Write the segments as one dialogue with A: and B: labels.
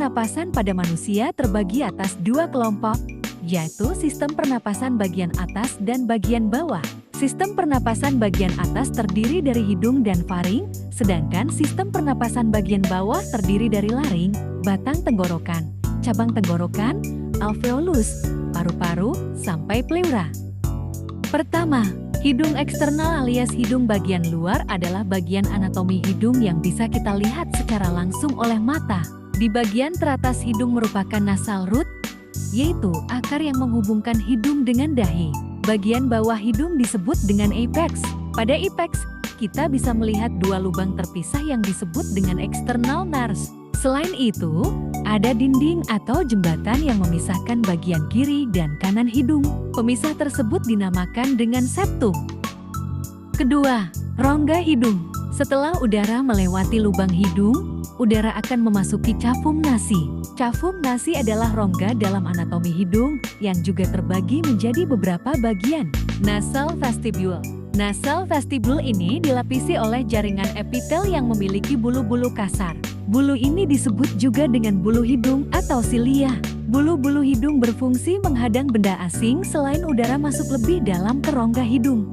A: pernapasan pada manusia terbagi atas dua kelompok, yaitu sistem pernapasan bagian atas dan bagian bawah. Sistem pernapasan bagian atas terdiri dari hidung dan faring, sedangkan sistem pernapasan bagian bawah terdiri dari laring, batang tenggorokan, cabang tenggorokan, alveolus, paru-paru, sampai pleura. Pertama, hidung eksternal alias hidung bagian luar adalah bagian anatomi hidung yang bisa kita lihat secara langsung oleh mata. Di bagian teratas hidung merupakan nasal root, yaitu akar yang menghubungkan hidung dengan dahi. Bagian bawah hidung disebut dengan apex. Pada apex, kita bisa melihat dua lubang terpisah yang disebut dengan external nares. Selain itu, ada dinding atau jembatan yang memisahkan bagian kiri dan kanan hidung. Pemisah tersebut dinamakan dengan septum. Kedua, rongga hidung. Setelah udara melewati lubang hidung, udara akan memasuki cavum nasi. Cavum nasi adalah rongga dalam anatomi hidung yang juga terbagi menjadi beberapa bagian. Nasal vestibule. Nasal vestibule ini dilapisi oleh jaringan epitel yang memiliki bulu-bulu kasar. Bulu ini disebut juga dengan bulu hidung atau silia. Bulu-bulu hidung berfungsi menghadang benda asing selain udara masuk lebih dalam ke rongga hidung.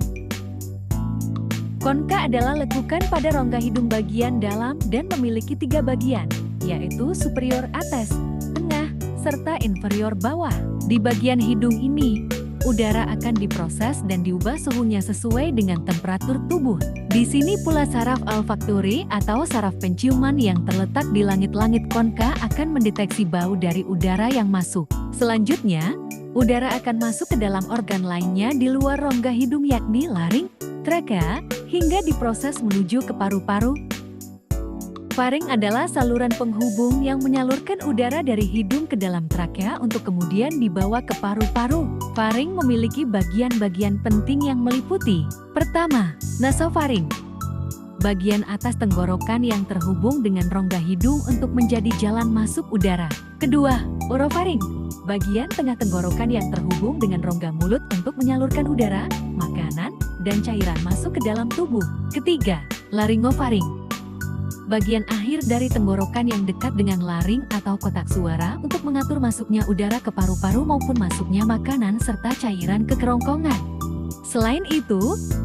A: Konka adalah lekukan pada rongga hidung bagian dalam dan memiliki tiga bagian, yaitu superior atas, tengah, serta inferior bawah. Di bagian hidung ini, udara akan diproses dan diubah suhunya sesuai dengan temperatur tubuh. Di sini pula saraf olfaktori atau saraf penciuman yang terletak di langit-langit konka akan mendeteksi bau dari udara yang masuk. Selanjutnya, udara akan masuk ke dalam organ lainnya di luar rongga hidung yakni laring, trakea, hingga diproses menuju ke paru-paru. Faring adalah saluran penghubung yang menyalurkan udara dari hidung ke dalam trakea untuk kemudian dibawa ke paru-paru. Faring memiliki bagian-bagian penting yang meliputi: pertama, nasofaring, bagian atas tenggorokan yang terhubung dengan rongga hidung untuk menjadi jalan masuk udara. Kedua, orofaring, bagian tengah tenggorokan yang terhubung dengan rongga mulut untuk menyalurkan udara, makanan, dan cairan masuk ke dalam tubuh. Ketiga, laringofaring, bagian akhir dari tenggorokan yang dekat dengan laring atau kotak suara untuk mengatur masuknya udara ke paru-paru maupun masuknya makanan serta cairan ke kerongkongan. Selain itu,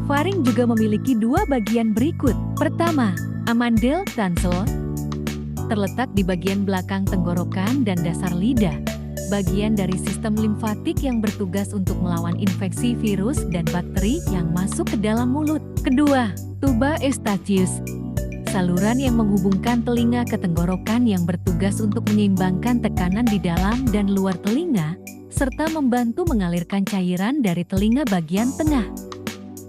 A: faring juga memiliki dua bagian berikut. Pertama, amandel tonsil, terletak di bagian belakang tenggorokan dan dasar lidah. Bagian dari sistem limfatik yang bertugas untuk melawan infeksi virus dan bakteri yang masuk ke dalam mulut. Kedua, tuba eustachius, saluran yang menghubungkan telinga ke tenggorokan yang bertugas untuk menyeimbangkan tekanan di dalam dan luar telinga, serta membantu mengalirkan cairan dari telinga bagian tengah.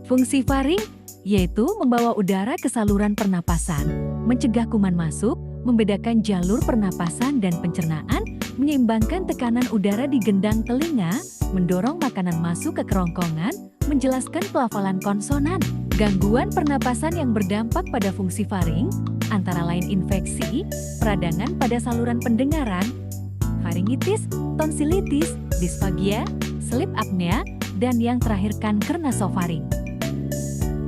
A: Fungsi faring, yaitu membawa udara ke saluran pernapasan, mencegah kuman masuk, membedakan jalur pernapasan dan pencernaan, menyeimbangkan tekanan udara di gendang telinga, mendorong makanan masuk ke kerongkongan, menjelaskan pelafalan konsonan. Gangguan pernapasan yang berdampak pada fungsi faring, antara lain infeksi, peradangan pada saluran pendengaran, faringitis, tonsilitis, disfagia, sleep apnea, dan yang terakhir kanker nasofaring.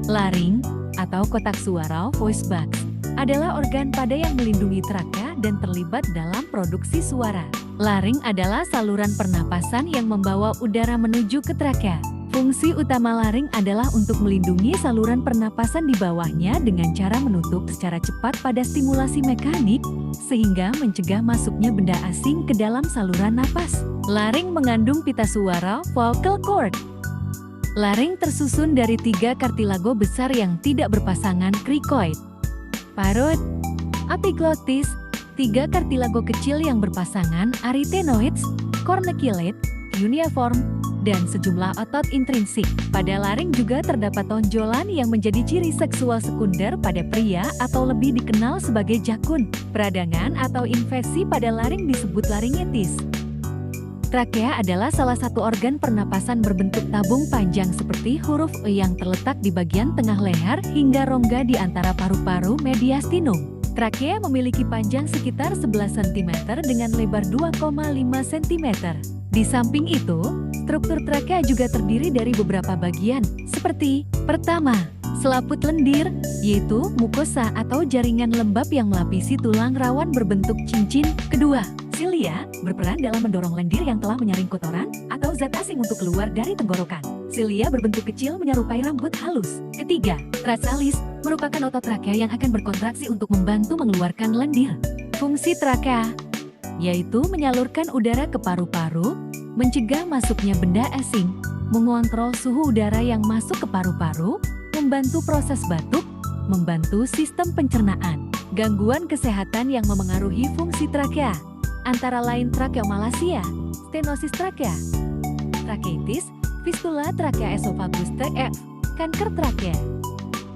A: Laring, atau kotak suara voice box, adalah organ pada yang melindungi trakea dan terlibat dalam produksi suara. Laring adalah saluran pernapasan yang membawa udara menuju ke trakea. Fungsi utama laring adalah untuk melindungi saluran pernapasan di bawahnya dengan cara menutup secara cepat pada stimulasi mekanik, sehingga mencegah masuknya benda asing ke dalam saluran napas. Laring mengandung pita suara vocal cord. Laring tersusun dari 3 kartilago besar yang tidak berpasangan cricoid, parut, epiglottis, 3 kartilago kecil yang berpasangan arytenoids, corniculate, cuneiform, dan sejumlah otot intrinsik. Pada laring juga terdapat tonjolan yang menjadi ciri seksual sekunder pada pria atau lebih dikenal sebagai jakun. Peradangan atau infeksi pada laring disebut laringitis. Trakea adalah salah satu organ pernapasan berbentuk tabung panjang seperti huruf E yang terletak di bagian tengah leher hingga rongga di antara paru-paru mediastinum. Trakea memiliki panjang sekitar 11 cm dengan lebar 2,5 cm. Di samping itu, struktur trakea juga terdiri dari beberapa bagian, seperti: pertama, Selaput lendir, yaitu mukosa atau jaringan lembab yang melapisi tulang rawan berbentuk cincin. Kedua, silia berperan dalam mendorong lendir yang telah menyaring kotoran atau zat asing untuk keluar dari tenggorokan. Silia berbentuk kecil menyerupai rambut halus. Ketiga, trachealis merupakan otot trakea yang akan berkontraksi untuk membantu mengeluarkan lendir. Fungsi trakea yaitu menyalurkan udara ke paru-paru, mencegah masuknya benda asing, mengontrol suhu udara yang masuk ke paru-paru, membantu proses batuk, membantu sistem pencernaan. Gangguan kesehatan yang memengaruhi fungsi trakea antara lain trakeomalacia, stenosis trakea, trakeitis, fistula trakea esophagus TF, kanker trakea.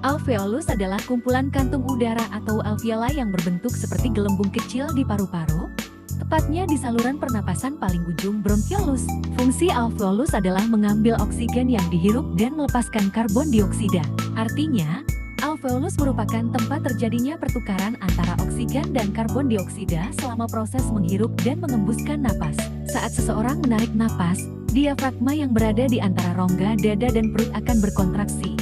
A: Alveolus adalah kumpulan kantung udara atau alveoli yang berbentuk seperti gelembung kecil di paru-paru, tepatnya di saluran pernapasan paling ujung bronkiolus. Fungsi alveolus adalah mengambil oksigen yang dihirup dan melepaskan karbon dioksida. Artinya, alveolus merupakan tempat terjadinya pertukaran antara oksigen dan karbon dioksida selama proses menghirup dan mengembuskan napas. Saat seseorang menarik napas, diafragma yang berada di antara rongga dada dan perut akan berkontraksi.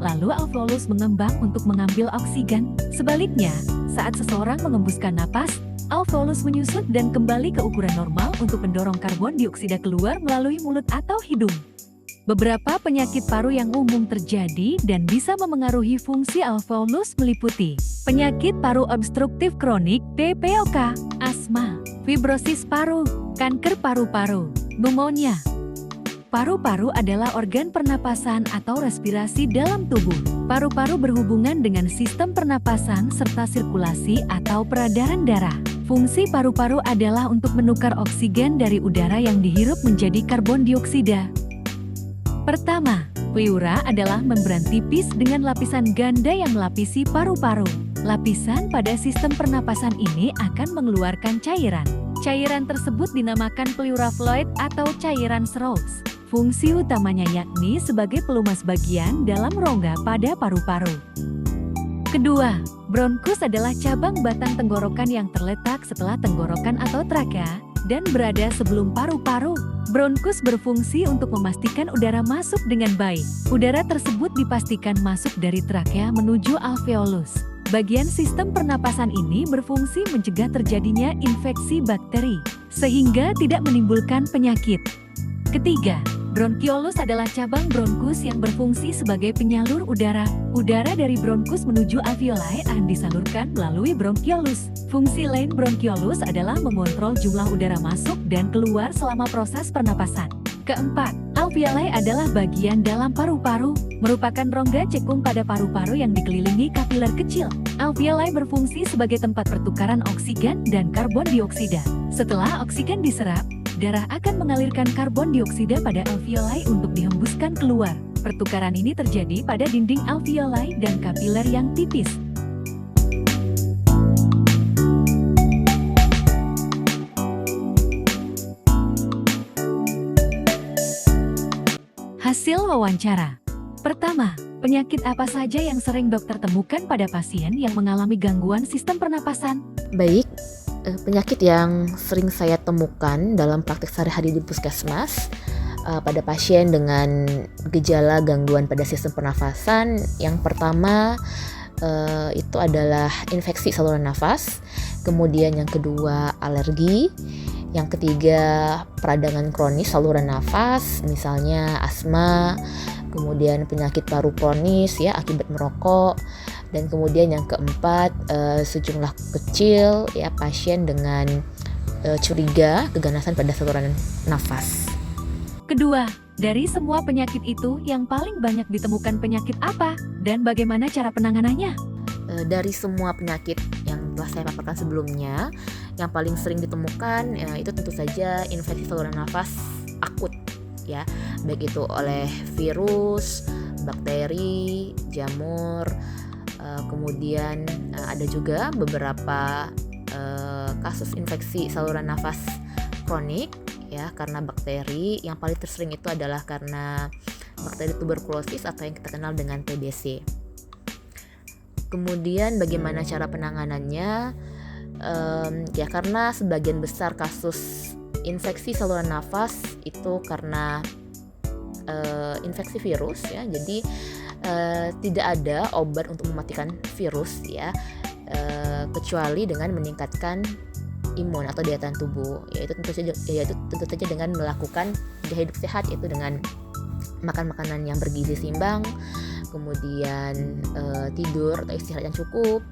A: Lalu alveolus mengembang untuk mengambil oksigen. Sebaliknya, saat seseorang mengembuskan napas, alveolus menyusut dan kembali ke ukuran normal untuk mendorong karbon dioksida keluar melalui mulut atau hidung. Beberapa penyakit paru yang umum terjadi dan bisa memengaruhi fungsi alveolus meliputi penyakit paru obstruktif kronik (PPOK), asma, fibrosis paru, kanker paru-paru, pneumonia. Paru-paru adalah organ pernapasan atau respirasi dalam tubuh. Paru-paru berhubungan dengan sistem pernapasan serta sirkulasi atau peredaran darah. Fungsi paru-paru adalah untuk menukar oksigen dari udara yang dihirup menjadi karbon dioksida. Pertama, pleura adalah membran tipis dengan lapisan ganda yang melapisi paru-paru. Lapisan pada sistem pernapasan ini akan mengeluarkan cairan. Cairan tersebut dinamakan pleura fluid atau cairan Serous. Fungsi utamanya yakni sebagai pelumas bagian dalam rongga pada paru-paru. Kedua, bronkus adalah cabang batang tenggorokan yang terletak setelah tenggorokan atau trakea dan berada sebelum paru-paru. Bronkus berfungsi untuk memastikan udara masuk dengan baik. Udara tersebut dipastikan masuk dari trakea menuju alveolus. Bagian sistem pernapasan ini berfungsi mencegah terjadinya infeksi bakteri, sehingga tidak menimbulkan penyakit. Ketiga, bronkiolus adalah cabang bronkus yang berfungsi sebagai penyalur udara. Udara dari bronkus menuju alveoli akan disalurkan melalui bronkiolus. Fungsi lain bronkiolus adalah mengontrol jumlah udara masuk dan keluar selama proses pernapasan. Keempat, alveoli adalah bagian dalam paru-paru, merupakan rongga cekung pada paru-paru yang dikelilingi kapiler kecil. Alveoli berfungsi sebagai tempat pertukaran oksigen dan karbon dioksida. Setelah oksigen diserap, darah akan mengalirkan karbon dioksida pada alveoli untuk dihembuskan keluar. Pertukaran ini terjadi pada dinding alveoli dan kapiler yang tipis. Hasil wawancara. Pertama, penyakit apa saja yang sering dokter temukan pada pasien yang mengalami gangguan sistem pernapasan?
B: Baik, penyakit yang sering saya temukan dalam praktik sehari-hari di puskesmas pada pasien dengan gejala gangguan pada sistem pernafasan, yang pertama itu adalah infeksi saluran nafas, kemudian yang kedua alergi, yang ketiga peradangan kronis saluran nafas, misalnya asma, kemudian penyakit paru kronis ya akibat merokok, dan kemudian yang keempat sejumlah kecil ya pasien dengan curiga keganasan pada saluran nafas.
A: Kedua, dari semua penyakit itu yang paling banyak ditemukan penyakit apa dan bagaimana cara penanganannya?
B: Dari semua penyakit yang telah saya paparkan sebelumnya, yang paling sering ditemukan itu tentu saja infeksi saluran nafas akut ya, baik itu oleh virus, bakteri, jamur, kemudian ada juga beberapa kasus infeksi saluran nafas kronik ya karena bakteri. Yang paling tersering itu adalah karena bakteri tuberkulosis atau yang kita kenal dengan TBC. Kemudian bagaimana cara penanganannya? Ya karena sebagian besar kasus infeksi saluran nafas itu karena infeksi virus ya. Jadi tidak ada obat untuk mematikan virus ya, kecuali dengan meningkatkan imun atau daya tahan tubuh, yaitu tentu saja dengan melakukan gaya hidup sehat, yaitu dengan makan makanan yang bergizi seimbang, kemudian tidur atau istirahat yang cukup,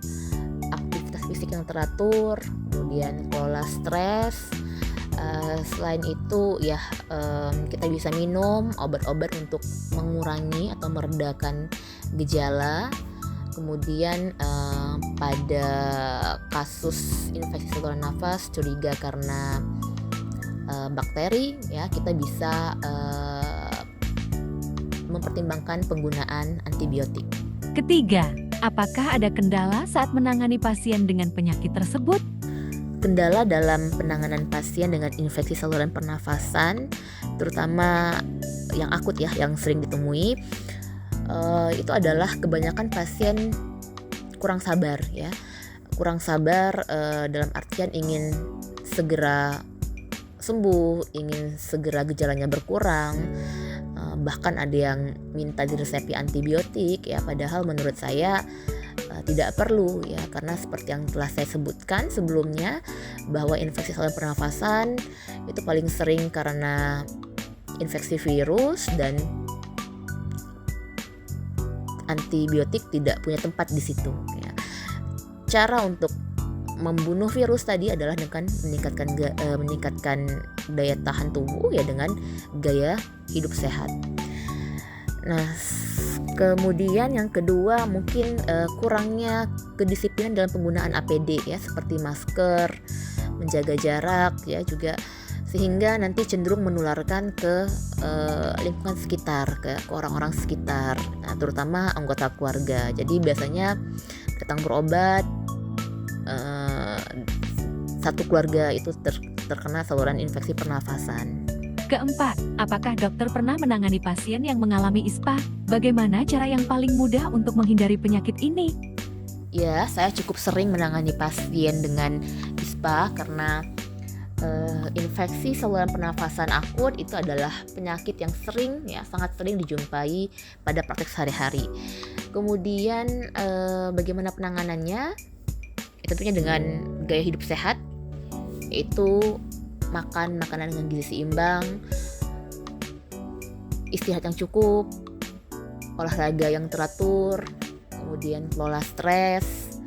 B: aktivitas fisik yang teratur, kemudian kelola stres. Selain itu ya, kita bisa minum obat-obat untuk mengurangi atau meredakan gejala. Kemudian pada kasus infeksi saluran nafas curiga karena bakteri ya, kita bisa mempertimbangkan penggunaan antibiotik.
A: Ketiga, apakah ada kendala saat menangani pasien dengan penyakit tersebut?
B: Kendala dalam penanganan pasien dengan infeksi saluran pernafasan, terutama yang akut ya, yang sering ditemui, itu adalah kebanyakan pasien kurang sabar ya. Kurang sabar dalam artian ingin segera sembuh, ingin segera gejalanya berkurang, bahkan ada yang minta diresepi antibiotik ya, padahal menurut saya tidak perlu ya, karena seperti yang telah saya sebutkan sebelumnya bahwa infeksi saluran pernafasan itu paling sering karena infeksi virus dan antibiotik tidak punya tempat di situ ya. Cara untuk membunuh virus tadi adalah dengan meningkatkan daya tahan tubuh ya, dengan gaya hidup sehat. Nah, kemudian yang kedua mungkin kurangnya kedisiplinan dalam penggunaan APD ya, seperti masker, menjaga jarak ya juga, sehingga nanti cenderung menularkan ke lingkungan sekitar, ke orang-orang sekitar, nah, terutama anggota keluarga. Jadi biasanya datang berobat, satu keluarga itu terkena saluran infeksi pernafasan.
A: Keempat, apakah dokter pernah menangani pasien yang mengalami ISPA? Bagaimana cara yang paling mudah untuk menghindari penyakit ini?
B: Ya, saya cukup sering menangani pasien dengan ISPA karena infeksi saluran pernafasan akut itu adalah penyakit yang sering ya, sangat sering dijumpai pada praktek sehari-hari. Kemudian bagaimana penanganannya? Tentunya dengan gaya hidup sehat, yaitu makan makanan dengan gizi seimbang, istirahat yang cukup, olahraga yang teratur, kemudian kelola stres,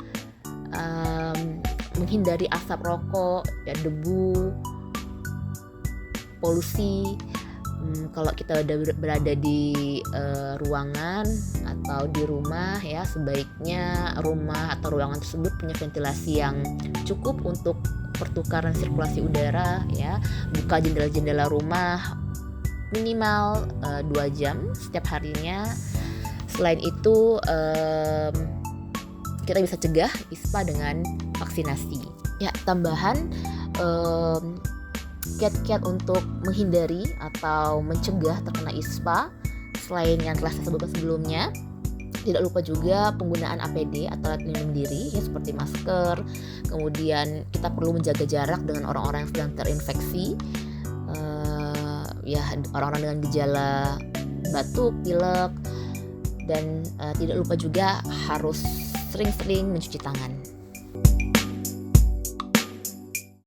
B: menghindari asap rokok, ya, debu, polusi. Kalau kita berada di ruangan atau di rumah ya, sebaiknya rumah atau ruangan tersebut punya ventilasi yang cukup untuk pertukaran sirkulasi udara ya. Buka jendela-jendela rumah minimal 2 jam setiap harinya. Selain itu kita bisa cegah ISPA dengan vaksinasi. Ya, tambahan kiat-kiat untuk menghindari atau mencegah terkena ISPA selain yang telah saya sebutkan sebelumnya, tidak lupa juga penggunaan APD atau alat pelindung diri ya, seperti masker. Kemudian kita perlu menjaga jarak dengan orang-orang yang sedang terinfeksi, ya, orang-orang dengan gejala batuk, pilek, dan tidak lupa juga harus sering-sering mencuci tangan.